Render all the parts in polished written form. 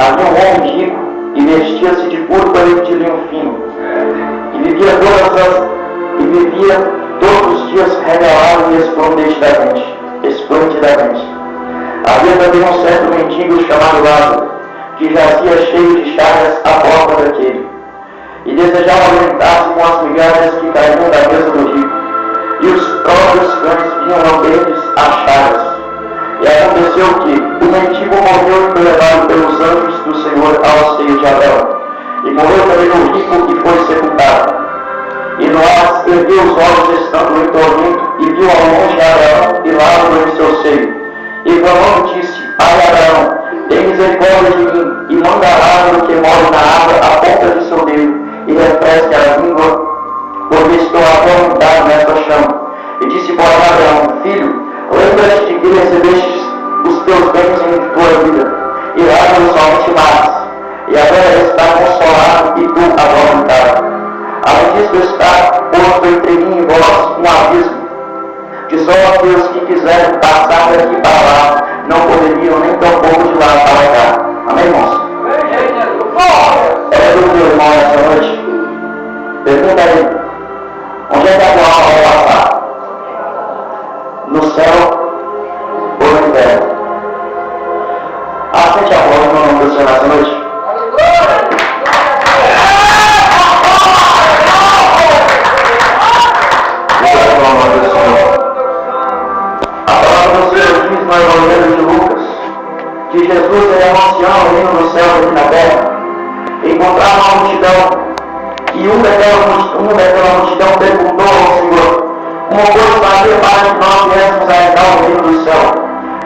havia um homem rico e vestia-se de púrpura e de linho fino, e vivia todos os dias regalado e esplendidamente. Havia também um certo mendigo chamado Lázaro, que jazia cheio de chagas à porta daquele, e desejava alimentar-se com as migalhas que caíam da mesa do rico, e os próprios cães vinham lamber-lhes as chagas. E aconteceu que o mendigo morreu e foi levado pelos anjos do Senhor ao seio de Abraão. E morreu também o rico e foi sepultado. E Noé ergueu os olhos estando em tormento e viu ao longe Abraão e Lázaro em seu seio. E clamando disse: Ai, Abraão, tem misericórdia de mim, e manda Lázaro que more na água a ponta de seu dedo, e refresque a língua, porque estou atormentado nesta chama. E disse, porém, Abraão: Filho, lembra-te de que recebeste os teus bens em tua vida, e Lázaro somente males, e agora está consolado e tu atormentado. Além disso está posto entre mim e vós um abismo, que só aqueles que quiserem passar daqui para lá não poderiam nem tão pouco de lá para cá. Amém, irmãos? É do meu irmão nessa noite? Pergunta aí, onde é que a tua alma vai passar? No céu ou no inferno? Aceite a voz no nome do Senhor nessa noite. A palavra do Senhor diz no Evangelho de Lucas que Jesus é anunciando o reino do céu aqui na terra. Encontrava uma multidão e uma daquela multidão perguntou ao Senhor: como pois fazer para que nós viéssemos a entrar no reino do céu?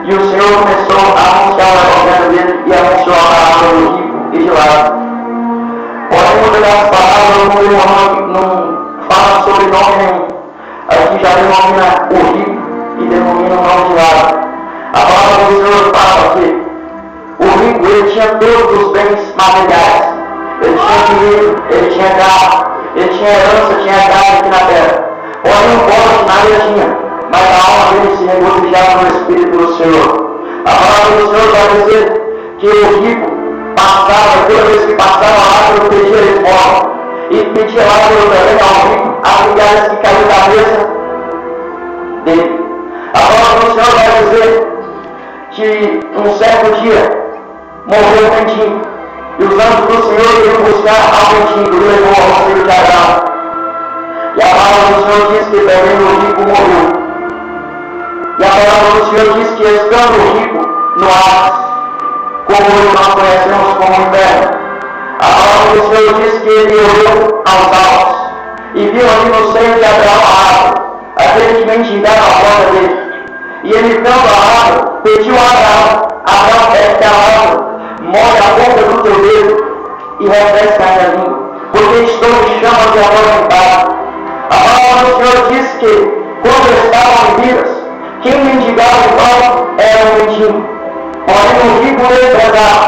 E o Senhor começou a anunciar o evangelho dele e anunciou a palavra do rico e de Lázaro. Porém, uma das palavras não fala sobre nome nenhum. Aqui já denomina o rico e denomina o nome de Lázaro. A palavra do Senhor fala que o rico ele tinha todos os bens materiais. Ele tinha dinheiro, ele tinha carro, ele tinha herança, tinha casa aqui na terra. Porém, o pobre nada tinha, mas a alma dele se regozijava no Espírito do Senhor. A palavra do Senhor vai dizer que o rico passava, toda vez que passava Lázaro, pedia esmola. E pedia Lázaro também ao rico as migalhas que caíam da mesa dele. A palavra do Senhor vai dizer que um certo dia morreu o mendigo. E os anjos do Senhor iam buscar ao mendigo e levou ao seio de Abraão. E a palavra do Senhor diz que também o rico morreu. E a palavra do Senhor diz que estando o rico no Hades, como hoje nós conhecemos como inferno, a palavra do Senhor diz que ele olhou aos altos e viu ali no seio de Abraão a árvore, aquele que mendigava a porta dele. E ele, vendo a árvore, pediu a Abraão: Abraão, desce a árvore, molha a ponta do teu dedo e refresca a minha língua, porque estou em chamas de atormentado. A palavra do Senhor diz que, quando estavam em vidas, quem mendigava o pão era o mendigo. Porém, o rico desprezava,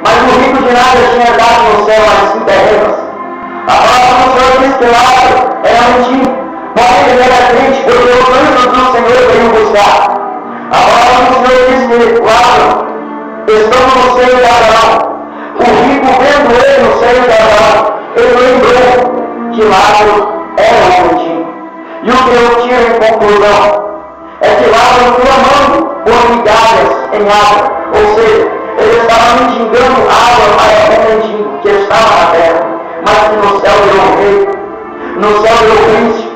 mas o rico de nada tinha dado no céu, mas sim terrenos. A palavra do Senhor diz que Lázaro era mendigo, porém ele era crente, porque os anjos do Senhor veio buscar. A palavra do Senhor diz que Lázaro, estando no seio de Abraão, o rico vendo ele no seio de Abraão, ele lembrou que Lázaro era um mendigo. E o que eu tiro em conclusão é que Lázaro clamando por migalhas em água, ou seja, ele estava mendigando água para o mendigo que estava na terra, mas que no céu virou rei, no céu virou príncipe,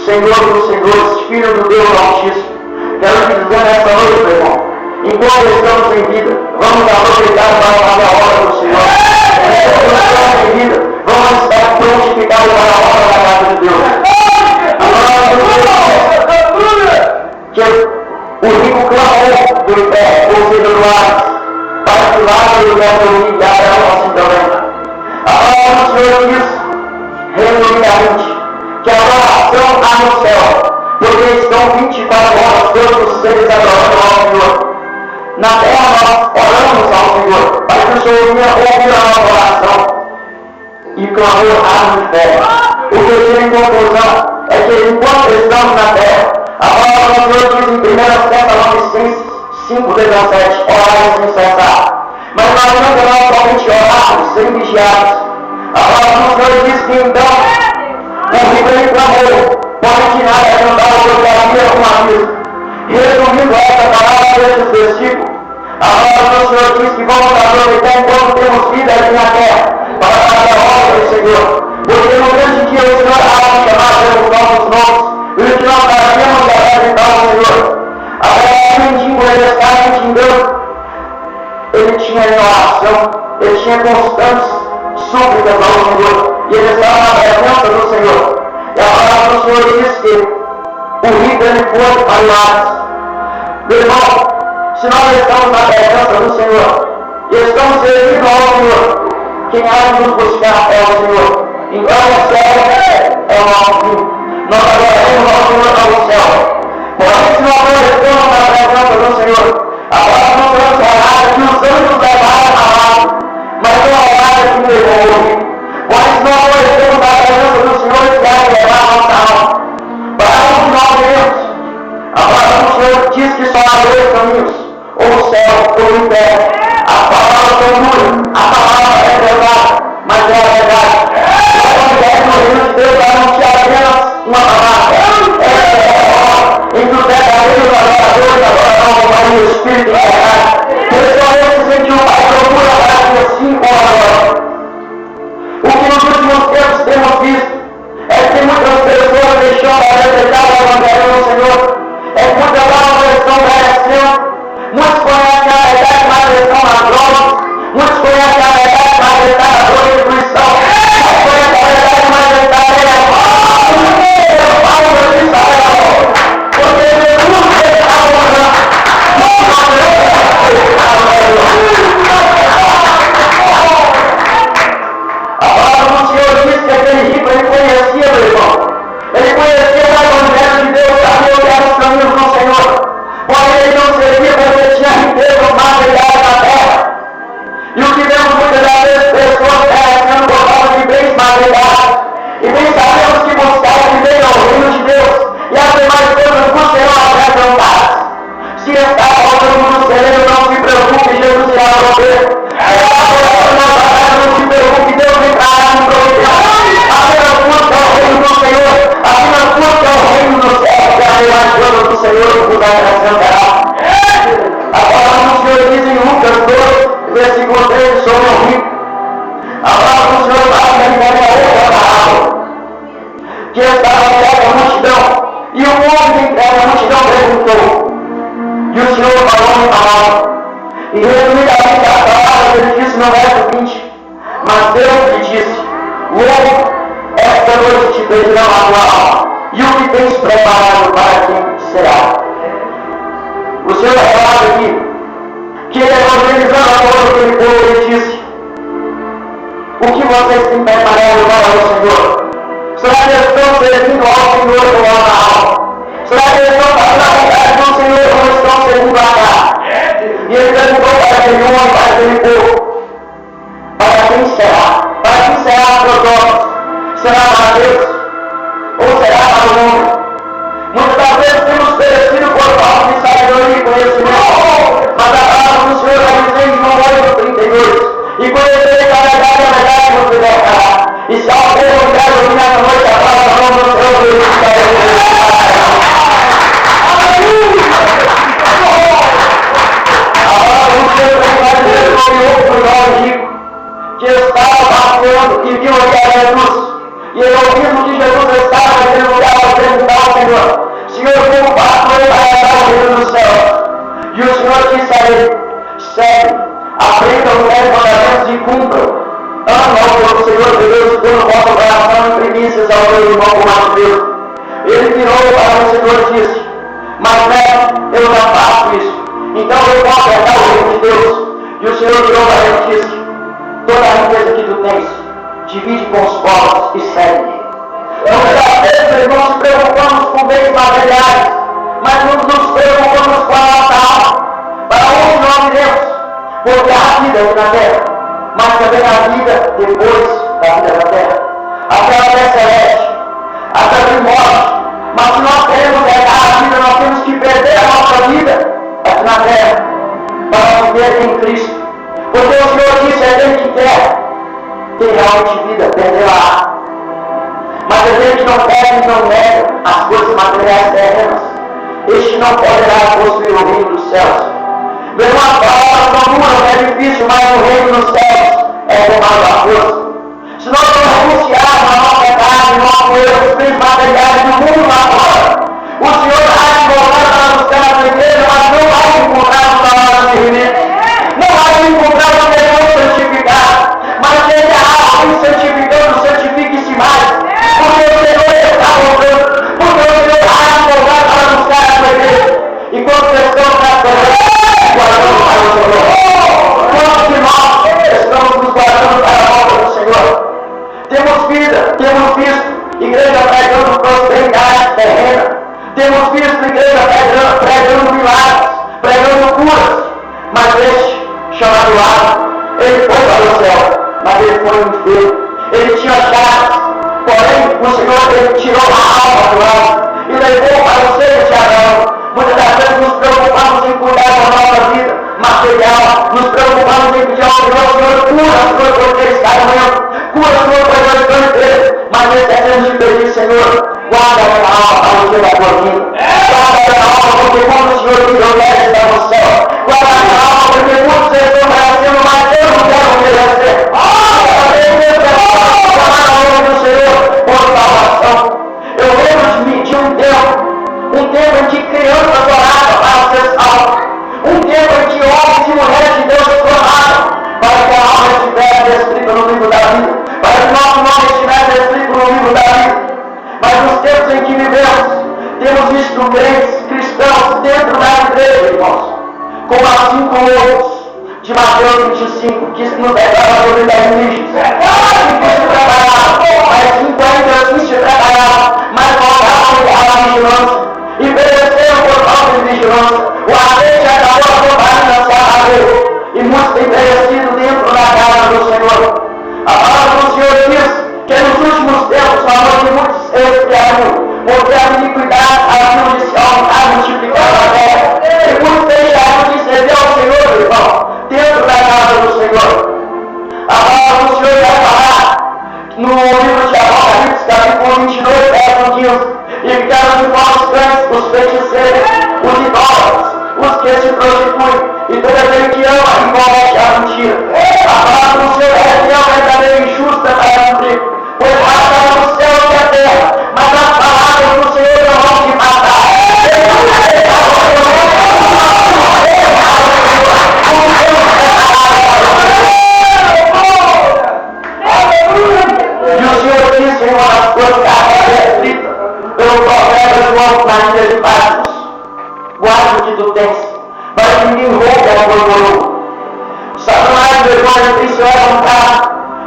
Senhor dos senhores, Filho do Deus Altíssimo. Quero te dizer nessa noite, meu irmão, enquanto estamos em vida, vamos aproveitar para fazer a obra do Senhor. Enquanto estamos em vida, vamos estar prontificados para a obra da casa de Deus. A palavra do Senhor que o rico clamou do inferno, ou seja, do Hades, para que Lázaro viesse ouvir e Abraão assim também. A palavra do Senhor diz, resumidamente, que a oração há no céu, porque estão 24 horas todos os seres adorando ao Senhor. Na terra nós oramos ao Senhor, para que o Senhor venha ouvir a nossa oração. E clamor há no inferno. O que eu tiro em conclusão é que enquanto estamos na terra, a palavra do Senhor diz em 1 Tessalonicenses 5:17, orai sem cessar. Mas não adianta nós árvores serem vigiadas. A palavra do Senhor diz que então o rico ele clamou, pode tirar a cantar a porcaria com a mesa. Resumindo essa palavra desses versículos, a palavra do Senhor diz que vamos aproveitar enquanto temos vida aqui na terra para fazer a obra do Senhor. Porque no grande dia o Senhor há de chamar pelos nossos nomes, e o que nós fazemos é apresentar o Senhor. Agora, mendigo, ele está mendigando. Ele tinha oração, ele tinha constantes súplicas ao Senhor, e ele estava na presença do Senhor. E a palavra do Senhor diz que o rico ele foi para o Hades. Meu irmão, se nós estamos na presença do Senhor e estamos servindo ao Senhor, quem há de nos buscar é o Senhor. Então o céu é o nosso fim. Nós adoraremos ao Senhor no céu. Porém, se nós não estamos na presença do Senhor, a palavra do Senhor relata que os anjos levaram a alma, mas não relata que levou o rico. Porém, se nós não estamos na presença do Senhor, Ele vai levar a nossa alma. Para onde nós iremos? A palavra do Senhor diz que só há dois caminhos, ou o céu ou o inferno. A palavra é dura, a palavra é pesada, mas é a verdade. O evangelho do reino de Deus anuncia apenas uma palavra. Essa é a palavra entre os verdadeiros adoradores adorarão o Pai e o Espírito da verdade. Principalmente em que o Pai procura para que assim o adorem. O que nos últimos tempos temos visto é que muitas pessoas deixando a respeitar o evangelho do Senhor. É que muitas almas estão perecendo. Muitos conhecem a verdade, mas estão nas drogas. Muitos conhecem a verdade, mas estão na prostituição. Muitos conhecem a verdade, mas estão na porque Jesus está morando. A palavra do Senhor diz que aquele rico ele conhecia, meu irmão. Ele conhecia o evangelho de Deus, sabia o que eram os caminhos do Senhor. Porém, ele não servia porque tinha riqueza material na terra. E o que vemos muitas das vezes pessoas perecendo por causa de bens materiais. E bem sabemos que buscar viver ao reino de Deus e as demais coisas não serão acrescentadas. Se está faltando no sereno, não se preocupe, Jesus irá prover. Não se preocupe, Deus entrará no provedor. Apenas busca o reino do Senhor, apenas busca o reino do céu, e as demais coisas do Senhor vos acrescentará. A palavra do Senhor diz em Lucas 2, versículo 13, sobre o rico. A palavra do Senhor fala que ele tem outra palavra, que estava perto da multidão, e o homem da multidão perguntou, e o Senhor falou em palavra, e resumidamente a palavra que ele disse no verso 20, mas Deus lhe disse, logo, esta noite te pedirão a tua alma, e o que tens preparado para quem será? O Senhor relata aqui, que ele evangelizando a todo aquele povo, ele disse, o que vocês têm preparado para o Senhor? Será que eles estão servindo ao Senhor com a alma? Será que eles estão fazendo a vontade do Senhor ou estão servindo a carne? E ele perguntou para aquele homem, para aquele povo, para quem será? Para quem será as suas obras? Será para Deus? Ou será para o mundo? Muitas das vezes temos perecido por falta de sabedoria e conhecimento, mas a palavra do Senhor vai dizer em João 8:32, e conhecerei a verdade vos libertará. E se alguém não quer ouvir nessa noite a palavra do Senhor, Deus está a palavra do Senhor vai dizer sobre outro jovem rico, que estava passeando e viu ali a Jesus. E ele ouvindo que Jesus estava naquele lugar para perguntar ao Senhor, Senhor, como pastor ele vai entrar no reino do céu? E o Senhor disse a ele, segue, aprendam os 10 mandamentos e cumpram. Ama ao Senhor de Deus, todo o vosso coração em primícias ao meu irmão como a Deus. Ele virou para o Senhor e disse, mas eu já faço isso, então eu posso herdar o reino de Deus. E o Senhor virou para ele e disse, toda a riqueza que tu tens, divide com os pobres e segue-me. Muitas vezes, irmãos, nos preocupamos com bens materiais, mas não nos preocupamos com a nossa alma. Para onde nós iremos? Porque há vida aqui na terra, mas também há vida depois da vida da terra. Aquela terra celeste, até de morte. Mas se nós queremos herdar a vida, nós temos que perder a nossa vida aqui na terra, para viver em Cristo. Porque o Senhor disse, é Ele que quer tem realmente vida, perderá. Mas aquele que não pega e não nega as coisas materiais terrenas, este não poderá possuir o reino dos céus. Mesmo a palavra tão dura, é difícil, mas o reino dos céus é tomado à força. Se nós não renunciarmos a nossa carne, nossos erros, os bens materiais do mundo lá fora, o Senhor vai se voltar para buscar a sua igreja, mas não vai encontrar na hora de servir. Não vai encontrar o Senhor santificado, mas se ele é santificando, santifique-se mais, porque o Senhor está voltando, porque o Senhor vai se voltar para buscar a sua igreja. E quando estamos na terra, guardando para o Senhor, quantos de nós estamos nos guardando para a volta do Senhor? Temos vida, temos visto igreja pregando prosperidade terrena, temos visto igreja pregando milagres, pregando curas, mas este, chamado Lázaro, ele foi para o céu, mas ele foi um enfermo, ele tinha chagas, porém o Senhor ele tirou a alma do Lázaro e levou para o seio de Abraão. Muitas das vezes nos preocupamos em cuidar da nossa vida material, nos preocupamos em pedir ao Senhor, cura as coisas porque ele está doendo, cura as coisas porque ele está inteiro, mas esquecemos de pedir, Senhor, guarda a minha alma para o dia da tua vida, guarda a minha alma porque quando o Senhor me deu dela está no céu, guarda a minha alma porque muitos estão merecendo, mas eu não quero merecer. Chamar o nome do Senhor por salvação. Eu lembro de um tempo em que crianças oravam para ser salvas, um tempo em que homens e mulheres de Deus clamavam para que a alma estivesse escrita no livro da vida, para que nosso nome estivesse escrito no livro da vida. Mas nos tempos em que vivemos, temos visto crentes cristãos dentro da igreja, irmãos, como as 5 outros de Mateus 25, que nos declara sobre 10 lixos. Que se preparavam, mas 5 ainda assim se preparavam, mas voltavam à vigilância. E pereceram por falta de vigilância. O azeite acabou a propaganda se abateu. E muitos têm perecido dentro da casa do Senhor. A palavra do Senhor diz que nos últimos tempos falou que muitos expiarão, porque a iniquidade havia de se aumentar, multiplicar na terra. E muitos deixaram de servir ao Senhor, irmão, dentro da casa do Senhor. A palavra do Senhor vai falar no livro de Apocalipse, capítulo 22, verso 15. E ficaram de fora os crentes, os feiticeiros, os idólatras, os que se prostituem, e todo aquele que ama e comete a mentira. A palavra do Senhor é fiel, verdadeira e justa para cumprir, pois passará no céu e a terra, mas as palavras do Senhor não vão se passar. E o Senhor disse em uma das suas cartas escritas pelo profeta João na ilha de Patmos: guarda o que tu tens, para que ninguém roube a tua coroa. Satanás vergonha se levantar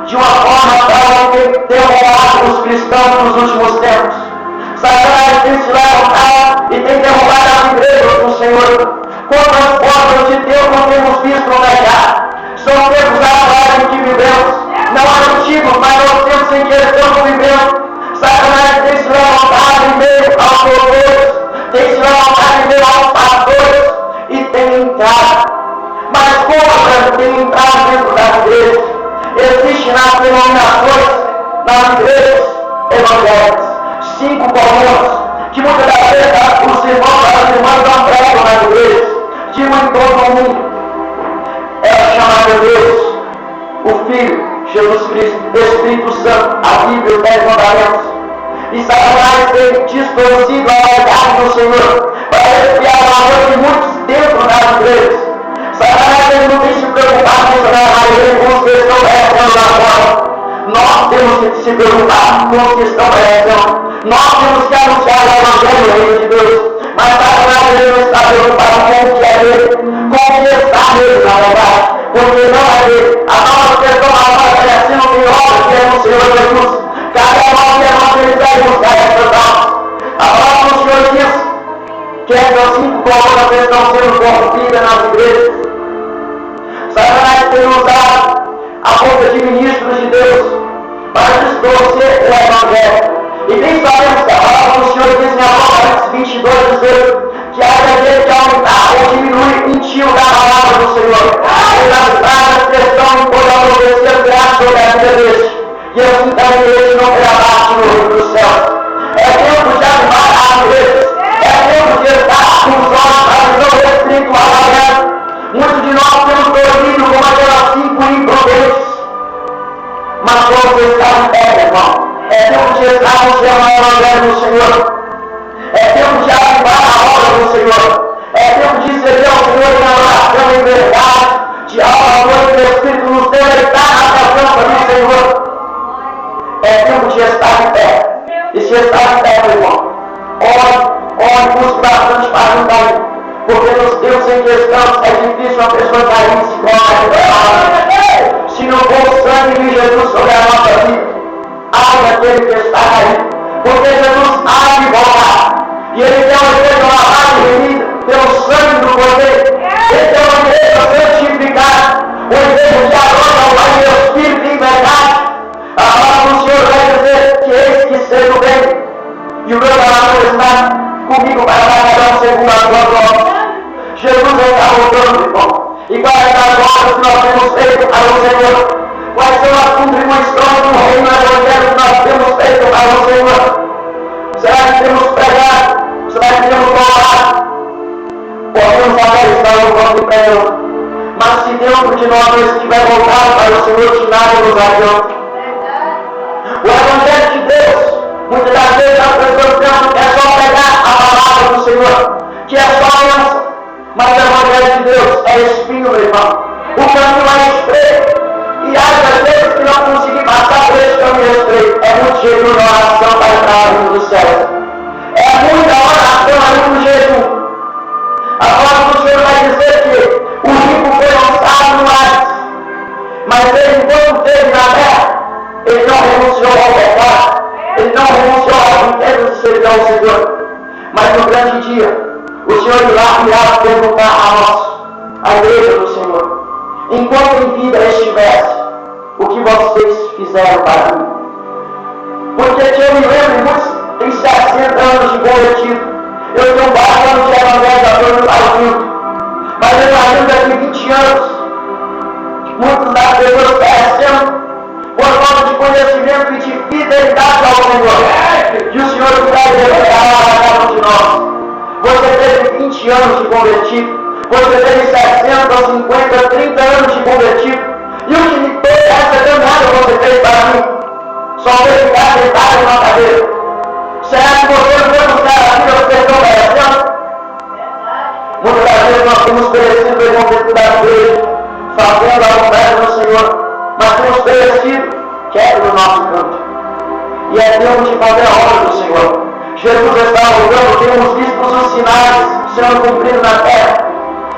de uma forma tal que tem roubado os cristãos nos últimos tempos. Satanás tem se levantado e tem derrubado as igrejas do Senhor. Quantas portas de Deus não temos visto negar? São tempos atuais em que vivemos, não antigos, mas os tempos em que estamos vivendo. Satanás tem se levantado em meio aos doutores, tem se levantado em meio aos pastores e tem entrado. Mas como tem entrado dentro das igrejas? Existe nas denominações, nas igrejas evangélicas, 5 colunas, que muitas das vezes os irmãos e as irmãs não pregam nas igrejas, digo em todo o mundo. É chamado Deus, o Filho, Jesus Cristo, Espírito Santo, a Bíblia, os 10 mandamentos. E Satanás tem distorcido a verdade do Senhor para desviar o amor de muitos dentro das igrejas. Satanás ele não tem se preocupado em jogar na igreja com os que estão perecendo lá fora. Nós temos que se preocupar com os que estão perecendo. Nós temos que anunciar o Evangelho do Reino de Deus. Mas Satanás ele não está preocupado com o que é dele, com o que está nele, na verdade. Porque não é dele. A nossa questão agora é assim, não tem obra que é no Senhor Jesus. Cada nós que evangelizar e buscar essas almas. A palavra do Senhor diz que essas 5 colunas estão sendo corrompidas nas igrejas. Satanás tem usado a boca de ministros de Deus para distorcer o Evangelho. E bem sabemos que a palavra do Senhor diz em Apocalipse 22, 18, que a igreja que aumentar ou diminui um tio da palavra do Senhor. E nas pragas que estão em toda a profecia sobre a vida deste. você estar em pé, irmão. É tempo de estar no céu na Evangelho do Senhor. É tempo de avivar a obra do Senhor. É tempo de servir ao Senhor em adoração e verdade, de alma, noite do Espírito nos deleitar na presença do Senhor. É tempo de estar em pé. E se estar em pé, meu irmão, ore, busque bastante para não cair. Porque nos tempos em que estamos é difícil uma pessoa cair e se colocar. Se não for o sangue de Jesus sobre a nossa vida, ai daquele que está caído. Porque Jesus há de voltar. E Ele tem uma igreja lavada e remida pelo sangue do Cordeiro. Ele tem uma igreja santificada, uma igreja que adora o Pai e o Espírito em verdade. A palavra do Senhor vai dizer que eis que sei o bem. E o meu galardão está comigo para trabalhar segundo a tua glória. Jesus está voltando, irmão. E quais as obras que nós temos feito para o Senhor? Quais são as contribuições do reino evangélico que nós temos feito para o Senhor? Será que temos pregado? Será que temos orado? Podemos até estar louvando e pregando. Mas se dentro de nós não estiver voltado para o Senhor, de nada nos adianta. O Evangelho de Deus, muitas das vezes as pessoas pensam que é só pregar a palavra do Senhor, que é só bênção. Mas o Evangelho de Deus é espinho, meu irmão. O caminho é estreito. E às vezes que não conseguir passar por esse caminho estreito, é muito jejum na oração para entrar no reino dos céus. É muita oração ali no jejum. A palavra do Senhor vai dizer que o rico foi lançado no mar. Mas ele, enquanto esteve na terra, ele não renunciou ao pecado. Ele não renunciou às riquezas de servir ao Senhor. Mas no grande dia, o Senhor irá perguntar a nós, a igreja do Senhor, enquanto em vida estivesse, o que vocês fizeram para mim? Porque eu me lembro, muitos têm 60 anos de convertido. Eu tenho 4 anos de evangelho da Deus para o mundo. Mas eu imagino daqui 20 anos, muitas das pessoas perecendo por falta de conhecimento e de fidelidade ao Senhor. E o Senhor vai revelar a cada um de nós. Você teve 20 anos de convertido. Você teve 60, 50, 30 anos de convertido. E o que toda essa caminhada você fez para mim? Só fez ficar deitado na cadeira. Será que você não foi buscar a vida que estão merecendo? Muitas das vezes nós temos perecido em dentro da igreja, fazendo a vontade do Senhor, mas temos perecido quieto no nosso canto. E é tempo de fazer a obra do Senhor. Jesus está voltando, temos visto os sinais sendo cumpridos na terra.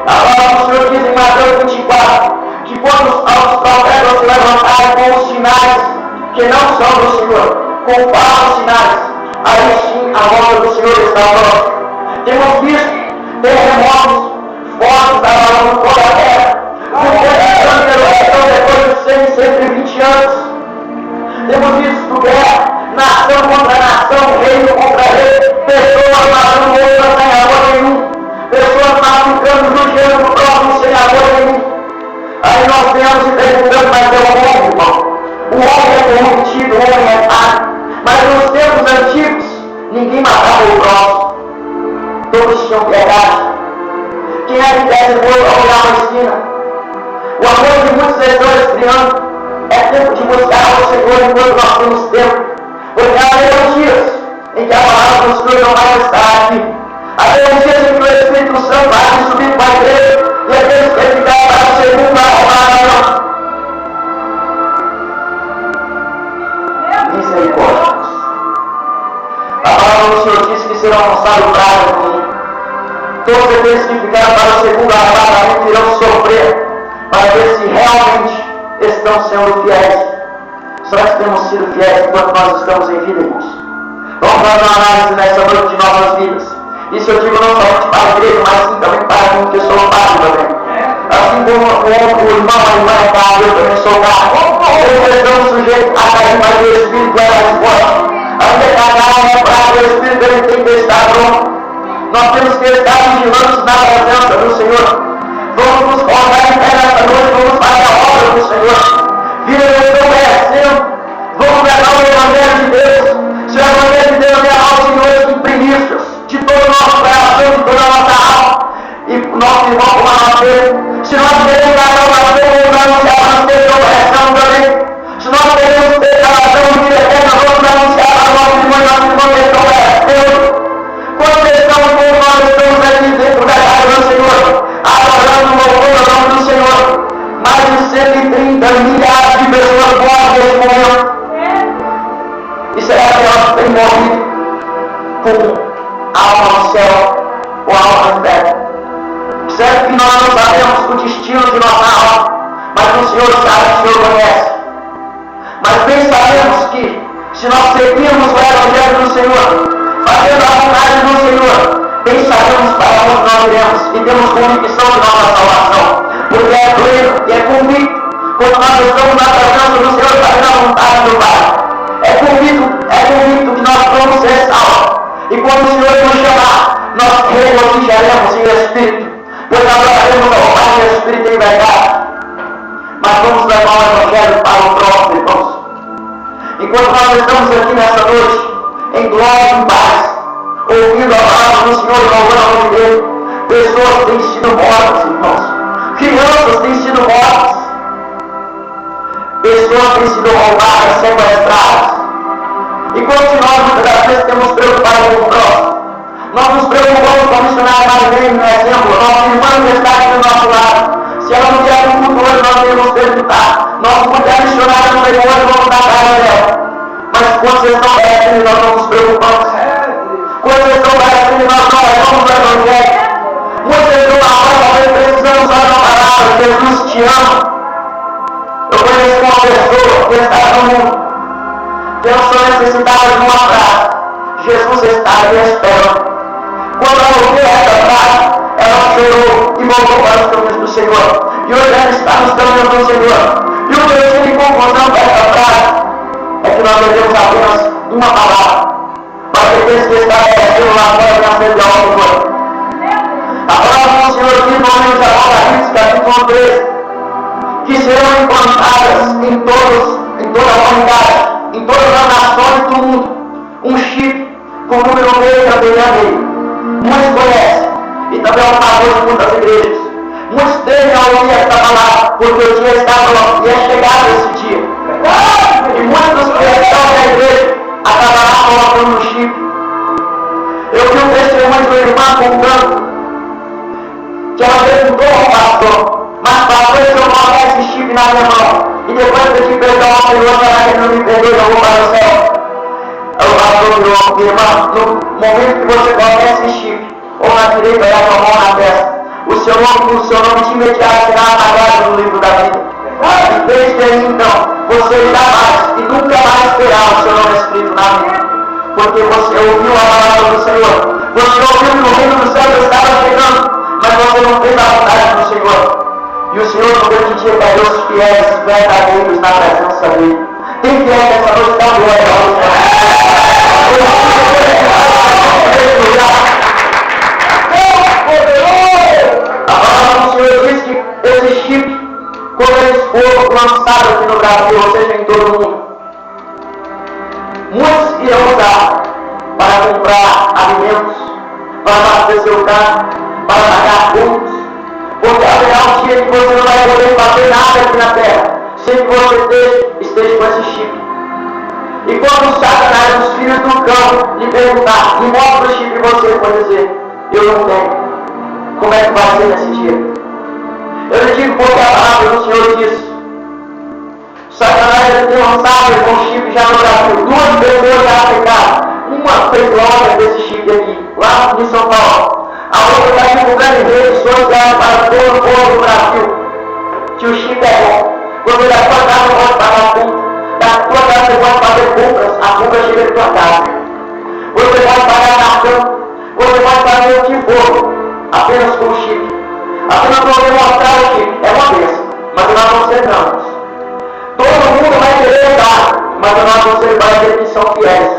A palavra do Senhor diz em Mateus 24 que quando os profetas se levantarem com os sinais que não são do Senhor, com falsos sinais, aí sim a volta do Senhor está próxima. Temos visto terremotos fortes abalando toda a terra. Depois de 100, 120 anos, temos visto guerra, nação contra nação, reino contra reino, pessoas matando outras sem amor nenhum, pessoas machucando, judiando o próximo sem amor nenhum. Aí nós temos e perguntando, mas é o homem, irmão. O homem é corruptível, o homem é páreo. Mas nos tempos antigos, ninguém matava o próximo. Todos tinham piedade. Quem é que desce o olho ao olhar na esquina? O amor de muitos estão esfriando. É tempo de buscar o Senhor enquanto nós temos tempo. Porque haverão dias em que a palavra do Senhor não vai estar aqui. Haverão dias em que o Espírito Santo vai subir para a igreja e aqueles que ficaram para o segundo vai roubar a misericórdia. A palavra do Senhor diz que serão lançados pragas no mundo. Todos aqueles que ficaram para o segundo arrebatamento irão sofrer para ver se realmente estão sendo fiéis. Será que temos sido fiéis enquanto nós estamos em vida, irmãos? Vamos fazer uma análise nessa noite de nossas vidas. Isso eu digo não somente para a igreja, mas sim também para mim, que sou padre também. Assim como o irmão, a irmã é padre, eu também sou padre. Eu estamos sujeitos a cair, mas o Espírito é mais forte. Ainda que a carne é fraca, o Espírito ele tem que estar pronto. Nós temos que estar vigilantes na presença do Senhor. Vamos nos colocar em pé nessa noite, vamos fazer a obra do Senhor. Vida eu estou merecendo. Vamos levar o Evangelho de Deus. Se o Evangelho de Deus é ao Senhor em primícias, de todo o nosso coração, de toda a nossa alma, e nosso irmão como a se nós queremos dar uma ação, nós não se nós estejam oferecendo também. Se nós queremos ter 130 milhares de pessoas mortas nesse momento. E será que elas têm morrido com alma no céu ou alma no inferno? Certo que nós não sabemos o destino de nossa alma, mas o Senhor sabe, o Senhor conhece. Mas bem sabemos que, se nós seguirmos o Evangelho do Senhor, fazendo a vontade do Senhor, bem sabemos para onde nós iremos e temos convicção de nossa salvação, porque é pleno e é convicto quando nós estamos na presença do Senhor fazendo a vontade do Pai. É convicto que nós vamos ser salvos, e quando o Senhor nos chamar, nós regocijaremos em Espírito, pois adoraremos ao Pai em Espírito e em verdade. Mas vamos levar o Evangelho para o próximo, irmãos. Enquanto nós estamos aqui nessa noite, em glória e em paz, ouvindo a palavra do Senhor e louvando a nome dele, pessoas têm sido mortas, irmãos. Crianças têm sido mortas. Pessoas têm sido roubadas, sequestradas. E quando nós muitas das vezes temos preocupado com o próximo, nós nos preocupamos com a missionária Marilene, no exemplo, nossa irmã que está aqui do nosso lado. Se ela não tiver no culto hoje, nós iremos perguntar. Nosso mulher missionária não veio hoje, vamos dar a cara dela. Mas quando vocês estão parecendo, nós não nos preocupamos. Quando vocês estão parecendo, nós não levamos o Evangelho. Muitas vezes nós precisamos falar uma palavra, Jesus te ama. Eu conheço uma pessoa que está no mundo, que não só necessitava de uma frase: Jesus está me esperando. Quando ela ouviu essa frase, ela chorou e voltou para os caminhos do Senhor. E hoje ela está nos caminhos do Senhor. E o que eu tive em conclusão dessa frase é que nós devemos apenas uma palavra, mas aqueles que estabelecendo lá fora na frente ao Senhor. A palavra do Senhor diz no livro de Apocalipse, capítulo 13, que serão implantadas em toda a humanidade, em todas as nações do mundo, um chip com o número 6 também a meio. Muitos conhecem, e também é um favor de muitas igrejas. Muitos devem ouvir esta palavra, porque o dia está pronto, e é chegado esse dia. E muitos que estão na igreja acabarão colocando no chip. Eu vi um testemunho de uma irmã contando que ela perguntou ao pastor: mas pastor, se eu colocar esse chip na minha mão e depois eu te perdoar ao Senhor, será que ele não me perdoa e eu vou para o céu? O pastor virou: minha irmã, no momento que você coloca esse chip, ou na direita ou na mão na testa, o seu nome de imediato será apagado no livro da vida. E desde aí então, você irá mais e nunca mais terá o seu nome escrito na vida, porque você ouviu a palavra do Senhor. Você ouviu que o reino do céu estava chegando, mas você não fez a vontade do Senhor. E o Senhor não permitia que os fiéis verdadeiros na presença dele. Tem fiéis nessa noite da glória ao Senhor. A palavra do Senhor diz que esse chip, quando eles foram lançados aqui no Brasil, ou seja, em todo o mundo, muitos irão usar para comprar alimentos, para abastecer seu carro, para pagar contas, porque haverá um dia que você não vai poder fazer nada aqui na terra, sem que você esteja com esse chip. E quando o Satanás, os filhos do cão, lhe perguntar: me mostra o chip, você pode dizer: eu não tenho. Como é que vai ser nesse dia? Eu lhe digo porque a palavra do Senhor diz: Satanás tem lançado com chip já no Brasil. 2 pessoas já aplicaram. Uma fez obra desse chip aqui, lá em São Paulo. A outra está divulgando em redes sociais para todo o povo do Brasil que o chip é bom. Você da sua casa pode pagar conta, da sua casa você pode fazer compras, a compra chega de sua casa. Você pode pagar cartão, você pode fazer o que for, apenas com o chip. Apenas para demonstrar o chip. É uma bênção, mas nós não seremos. Todo mundo vai querer dar, mas nós não seremos aqueles que são fiéis.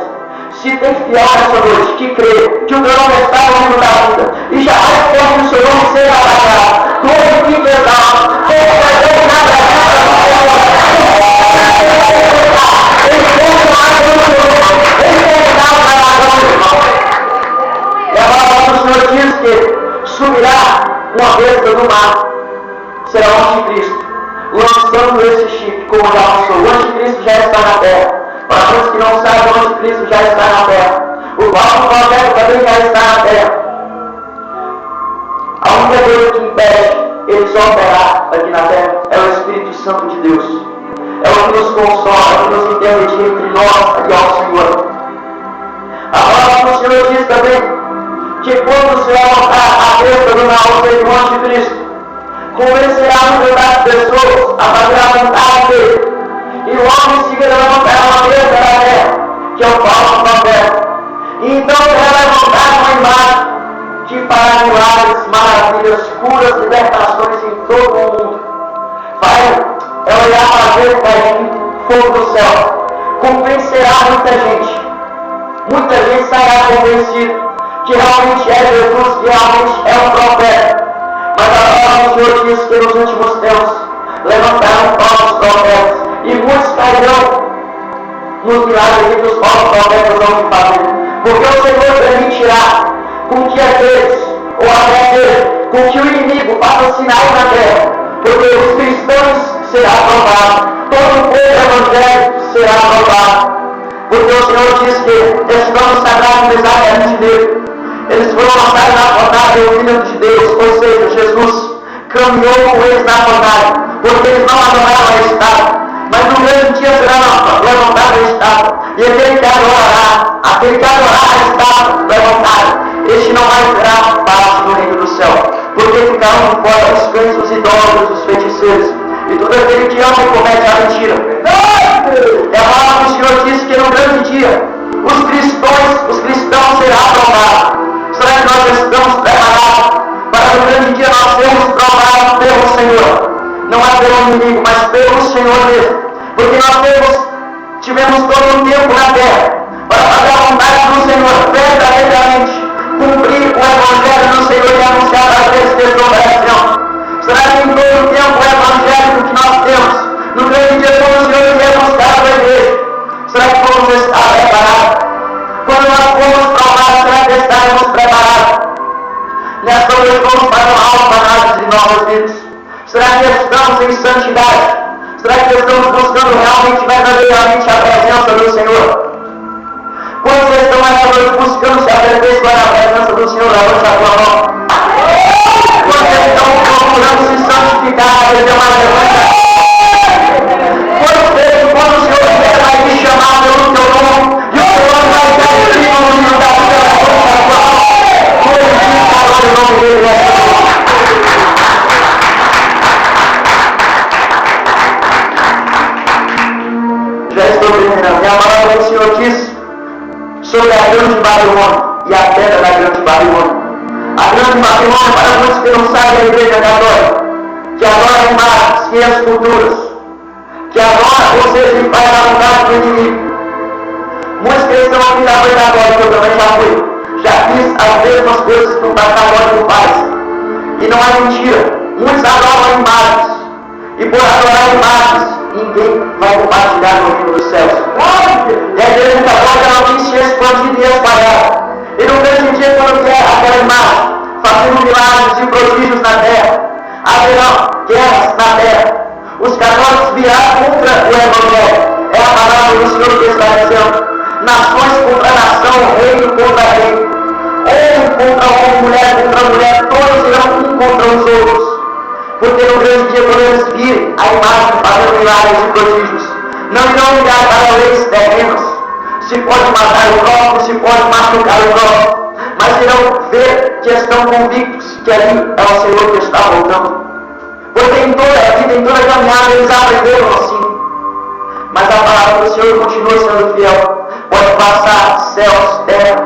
Se tem fiel nessa noite, que crê que o teu nome está no livro da vida, e jamais pode o seu nome ser apagado. Todo que perdão, todo perdão nada e a palavra do Senhor diz que subirá uma besta do mar, será o anticristo, lançando esse chip, como já lançou. O anticristo já está na terra. Para aqueles que não sabem, o anticristo já está na terra. O falso profeta também já está na terra. A única coisa que impede Ele só operar aqui na terra é o Espírito Santo de Deus. É o que nos consola, é o que nos intermedia entre nós e ao Senhor. A palavra do Senhor diz também que quando o Senhor montar a besta do mal do monte de Cristo, convencerá muitas pessoas a fazer a vontade dele. E logo em seguida levantará uma besta da terra, que é o falso profeta. E então será levantada uma imagem que fará milagres, maravilhas, curas, libertações em todo o mundo. Vai olhar para Deus, vai vir fogo do céu. Convencerá muita gente. Muita gente será convencida que realmente é Jesus, que realmente é um profeta. Mas a palavra do Senhor diz que nos últimos tempos levantaram falsos profetas. E muitos cairão nos milagres que os falsos profetas vão fazer. Porque o Senhor permitirá com que aqueles, ou até aqueles, com que o inimigo faça sinal na terra. Porque os cristãos será aprovado. Todo o povo evangélico será aprovado. Porque o Senhor diz que estamos sagrados exatamente dele. Eles foram lançados na fornalha do Filho de Deus, ou seja, Jesus caminhou com eles na fornalha, porque eles não adoraram a estátua. Mas no grande dia será levantada a estátua, e aquele que adorar a estátua levantada, este não mais terá parte no reino do céu, porque ficaram fora os cães, os idólatras, os feiticeiros, e todo aquele que ama e comete a mentira. É a palavra do Senhor diz que no grande dia, os cristãos serão aprovados. Será que nós estamos preparados para no grande dia nós sermos provados pelo Senhor? Não é pelo inimigo, mas pelo Senhor mesmo. Porque nós tivemos todo o tempo na terra para fazer a vontade do Senhor verdadeiramente, cumprir o Evangelho do Senhor e anunciar para aqueles que estão perecendo. Será que em todo o tempo o Evangelho que nós temos, no grande dia quando o Senhor vier buscar a igreja, será que vamos estar preparados? Quando nós formos provados, será que estaremos preparados? Nesta noite vamos fazer uma autoanálise de nossas vidas. Será que estamos em santidade? Será que estamos buscando realmente, verdadeiramente a presença do Senhor? Quantos estão essa noite buscando se aperfeiçoar na presença do Senhor? Levante a tua mão. Quantos estão procurando se santificar, fazer mais levanta? Quantos vezes, quando o Senhor vier, vai te chamar pelo teu nome, e o teu nome vai estar escrito no livro da vida da tua mão? Glorifica o nome dele nessa noite. Já estou terminando. E a palavra do Senhor diz sobre a grande Babilônia e a pedra da grande Babilônia. A grande Babilônia, para muitos que não sabem, a igreja católica, que adora imagens, que esculturas, que adora, ou seja, que faz a vontade do inimigo. Muitos cristãos aqui já foi católico, eu também já fui. Já fiz as mesmas coisas que o católico faz. E não é mentira. Muitos adoram imagens. E por adorar imagens, ninguém vai compartilhar no reino dos céus. E a igreja católica não tem se expandido e espalhado. E no grande dia, quando vier aquela imagem, fazendo milagres e prodígios na terra, haverá guerras na terra. Os católicos virão contra o Evangelho. É a palavra do Senhor que está dizendo. Nações contra nação, reino contra reino. Homem contra homem, mulher contra mulher, todos irão um contra os outros. Porque no grande dia, quando eles virem a imagem fazendo milagres e prodígios, não irão ligar para leis terrenas, se pode matar o próprio, se pode machucar o próprio, mas irão ver que estão convictos que ali é o Senhor que está voltando. Porque em toda a vida, em toda a caminhada, eles aprenderam assim. Mas a palavra do Senhor continua sendo fiel. Pode passar céus, terra,